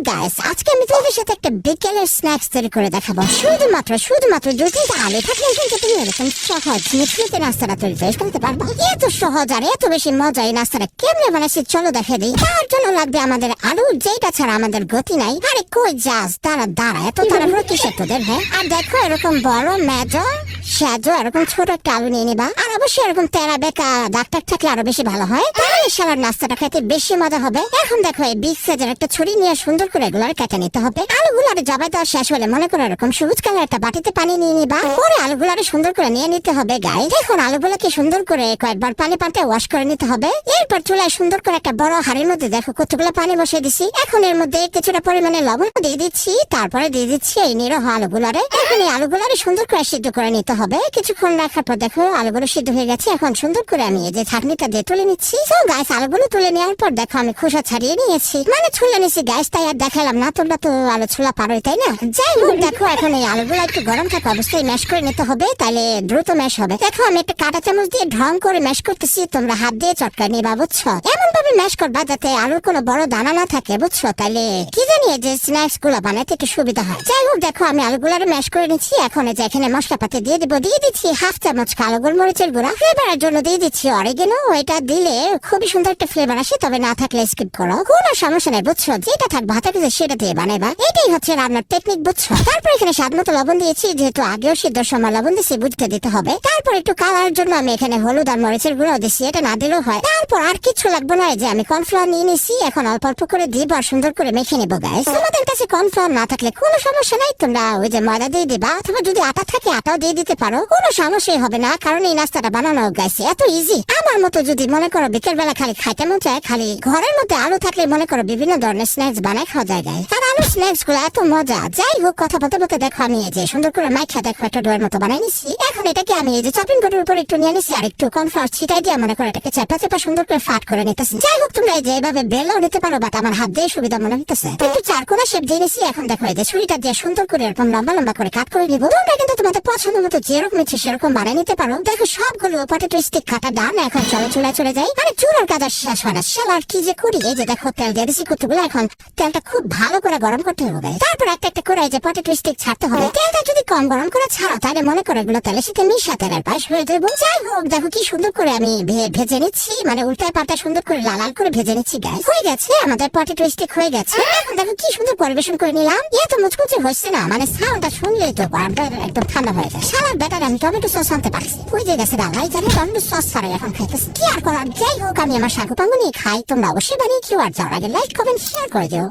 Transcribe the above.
Guys, আজকে আমি তোমাদের সাথে একটা বিকেলের স্ন্যাক্স তৈরি করে দেখাবো। শুধুমাত্র 2-3টা আলু থাকলে কিন্তু তুমি এরকম সহজ মিটমিটে নাস্তাটা তৈরি করতে পারবা। এত সহজ আর এত বেশি মজা এই নাস্তাটা কেমনে বানাইছি চলো দেখে দিই। তার জন্য লাগবে আমাদের আলু, যেটা ছাড়া আমাদের গতি নাই। আরে কই যাস, দাঁড়া এত তাড়াহুড়ো কিসের তোদের? হ্যাঁ, আর দেখো এরকম বড় মেজো সাজো এরকম ছোট একটা আলু নিয়ে নিবা। আর অবশ্যই এরকম তেরা বেকা ডাক্তার থাকলে আরো বেশি ভালো হয়, তাহলে সালার নাস্তাটা খেতে বেশি মজা হবে। এখন দেখো এই বিগ সাইজের একটা ছুরি নিয়ে সুন্দর করে এগুলো কেটে নিতে হবে। আলুগুলারে জবাই দেওয়া শেষ হলে মনে করো এরকম সবুজ কালার একটা বাটিতে পানি নিয়ে নিবা। পরে আলুগুলারে সুন্দর করে নিয়ে নিতে হবে গাইস। এখন আলুগুলোকে সুন্দর করে কয়েকবার পানি পাল্টে ওয়াশ করে নিতে হবে। এরপর চুলায় সুন্দর করে একটা বড় হাঁড়ির মধ্যে দেখো কতগুলো পানি বসিয়ে দিছি। এখন এর মধ্যে কিছুটা পরিমাণে লবণ দিয়ে দিচ্ছি, তারপরে দিয়ে দিচ্ছি এই নিরহ আলুগুলারে। এখন এই আলুগুলারে সুন্দর করে সিদ্ধ করে নিতে হবে। কিছুক্ষণ রাখার পর দেখো আলুগুলো সিদ্ধ হয়ে গেছে। এখন সুন্দর করে আমি এই যে ছাঁকনিটা দিয়ে তুলে নিচ্ছি। তো গাইস আলুগুলো তুলে নেওয়ার পর দেখো আমি খোসা ছাড়িয়ে নিয়েছি, মানে ছুলে নিয়েছি গাইস, তাই আর দেখালাম না। তোমরা তো আলু ছোলা পারোই তাই না? যাই হোক দেখো এখন এই আলুগুলো একটু গরম থাকা অবস্থায় ম্যাশ করে নিতে হবে, তাহলে দ্রুত ম্যাশ হবে। দেখো আমি একটা কাঁটা চামচ দিয়ে ঢং করে ম্যাশ করতেছি, তোমরা হাত দিয়ে চটকায় নিবা, বুঝছো? এমন ভাবে ম্যাশ করবা যাতে আলুর কোনো বড় দানা না থাকে, বুঝছো? তাহলে কি জানি যে স্ন্যাক্স গুলো বানাতে একটু সুবিধা হয়। যাই হোক দেখো আমি আলুগুলো ম্যাশ করে নিচ্ছি। এখন এই যে এখানে মশলাপাতি দিয়ে দিচ্ছি হাফ চামচ কালো গোলমরিচের গুঁড়া, ফ্লেভারের জন্য দিয়ে দিচ্ছি অরিগেনো। এটা দিলে খুবই সুন্দর একটা ফ্লেভার আসে, তবে না থাকলে স্কিপ করো, কোনো সমস্যা নেই, বুঝছো? যেটা থাকবে হাতে কাছে সেটা দিয়ে বানাইবা, এটাই হচ্ছে রান্নার টেকনিক, বুঝছো? তারপর এখানে স্বাদ মতো লবণ দিয়েছি, যেহেতু আগেও সিদ্ধর সময় লবণ দিয়েছি বুঝতে দিতে হবে। তারপর একটু কালার জন্য আমি এখানে হলুদ আর মরিচের গুঁড়ো দিচ্ছি, এটা না দিলেও হয়। তারপর আর কিছু লাগবে না, যে আমি কর্নফ্লাওয়ার নিয়ে নিছি, এখন অল্প অল্প করে দিব আর সুন্দর করে মেখে নেবো গাইস। তোমাদের কাছে কর্নফ্লাওয়ার না থাকলে কোনো সমস্যা নাই, তোমরা ওই যে ময়দা দিয়ে দিবা, অথবা যদি আটা থাকে আটাও দিয়ে দিতে পারো, কোনো সমস্যাই হবে না, কারণ এই নাস্তাটা বানানো গাইস এত ইজি। আমার মতো যদি মনে করো বিকেল বেলা খালি খাইতে মন চায়, খালি ঘরের মধ্যে আলু থাকলে মনে করো বিভিন্ন ধরনের স্ন্যাক্স বানায় খাওয়া যায় গাইস। আর আলু স্ন্যাক্স গুলো এত মজা। যাই হোক কথা বলতে দেখো আমি এই যে সুন্দর করে মাইখা দেখো একটা ডোয়ের মতো বানাই নিছি। এখন এটাকে আমি এই যে চপিং বোর্ডের উপর একটু নিয়ে নিছি আর একটু কর্নফ্লাওয়ার ছিটাই দিয়ে মনে করো এটাকে চেপা সুন্দর করে ফাট করে নিতেছি। যাই হোক তোমরা এই যে এভাবে বেলও নিতে পারো, বাট আমার হাত দিয়ে সুবিধা মনে হইতেছে, একটু চারকোনা শেপ দিয়ে নিছি। এখন দেখো এই যে ছুরিটা দিয়ে সুন্দর করে এরকম লম্বা করে কাট করে নিবো। তোমরা কিন্তু তোমাদের পছন্দ মতো যেরকম ইচ্ছে সেরকম বানাই নিতে পারো। দেখো সবগুলো পটেটো স্টিক কাটা ডান। এখন চলো চুলায় চলে যাই। মানে চুলার কাজ আর শেষ হয় না, শালার কি যে করি। এই যে দেখো তেল দিয়ে দিছি কতগুলো। এখন তেলটা খুব ভালো করে গরম করতে হবে, তারপর একটা করে এই যে পটেটো স্টিক ছাড়তে হবে। তেলটা যদি কম গরম করে ছাড়ো তাহলে মনে করো এগুলো তেলের সাথে মিশা তেলের পায়েস হয়ে যাবে। যাই হোক দেখো কি সুন্দর করে আমি ভেজে নিচ্ছি, মানে উল্টায় পাল্টা সুন্দর করে লাল করে ভেজে নিচ্ছি গাইস। হয়ে গেছে আমাদের পটেটো স্টিক হয়ে গেছে। এখন দেখো কি সুন্দর পরিবেশন করে নিলাম। এত মুচকুচে হচ্ছে না, মানে সাউন্ডটা শুনলেই তো একদম ঠান্ডা হয়ে যায়। শালার বেটার আমি টমেটো সস আনতে পারছি, ওই যে গেছে দাঁড়াই জানি টমেটো সস ছাড়াই এখন খাইতেছি, কি আর করার। যাই হোক আমি আমার শাকু পাঙ্গু নিয়ে খাই, তোমরা অবশ্যই বানিয়ে খেও। আর যাওয়ার আগে লাইক কমেন্ট শেয়ার করে দিও।